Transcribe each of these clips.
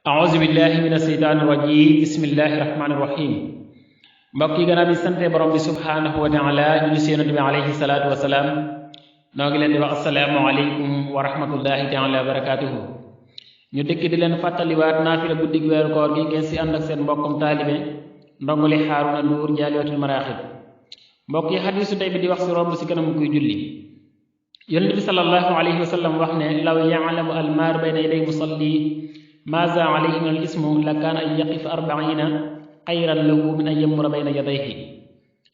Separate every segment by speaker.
Speaker 1: أعوذ بالله من الشيطان الرجيم بسم الله الرحمن الرحيم mbokk yi gannaaw bi sante borom bi subhanahu wa taala julli si yonent bi alayhi salaatu wa salaam noo ngi leen di wax assalaamu aleykum wa rahmatullahi taala wa barakatuhu ñu dëkk di leen fàttaliwaat naafila guddig weeru koor gi ngeen si ànd ak seen mbokkum taalibe ndongoli Haaruna Nduur jaalibatul maraaxib mbokk yi xadiisu tey bi di wax si romb si kanam kuy julli yonent bi sallallahu alayhi wa sallam wax ne law yaalamu almaar bayna yaday musalli maaza alayhi min al ismu la kaana an yaqif arbaina xayran lahu min an yamura bayna yadayhi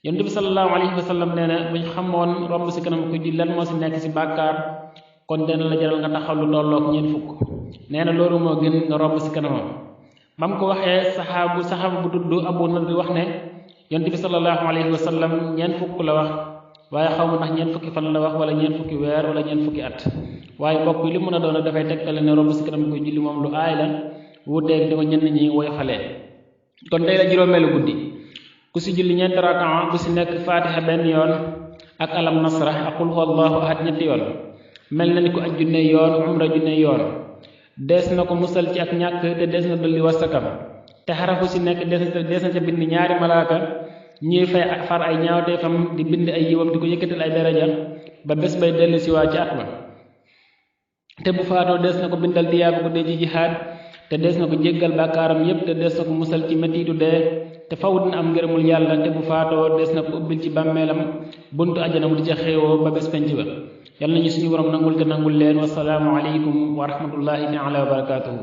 Speaker 1: yonent bi sallallahu alayhi wa sallam nee na buñ xamoon romb si kanam kuy julli lan moo si nekk si bàkkaar kon dana la jaral nga taxaw lu tolloog ñeent fukk nee na loolu moo gën nga romb si kanamam ba mu ko waxee saxaabu bu tudd Abu Nadr wax ne yonent bi sallallahu alayhi wa sallam ñeent fukk la wax waaye xaw ma ndax ñeent fukki fan la wax wala ñeent fukki weer wala ñeent fukki at waaye mbokk yi li mën a doon dafay tegtale ne romb si kanam koy julli moom lu aay la wuuteeg dama ñenn ñi woy xalee kon tey la juróomeelu guddi ku si julli ñeenti rakaa bu si nekk faatiha benn yoon ak alam nasra ak qul huwallahu ahad ñetti yoon mel na ni ko aj junne yoon umra junne yoon dees na ko musal ci ak ñàkk te dees na dolli wasakam te xarafu si nekk dees na ca bind ñaari malaaka ñuy fay far ay ñaawteefam di bind ay yiwam di ko yëkkatal ay daraja ba bés bay dellu si waa ci at ma te bu faatoo des na ko bindal tiyaaba ko dee ci jihaad te des na ko jéggal bàkkaaram yépp te des na ko musal ci mettitu dee te faw dina am ngërëmul yàlla te bu faatoo des na ko ubbil ci bàmmeelam buntu ajana mu di ca xéewoo ba bés penc ba yàlla nañu suñu borom nangul te nangul leen wasalaamu aleykum wa rahmatullahi taala wa barakatuhu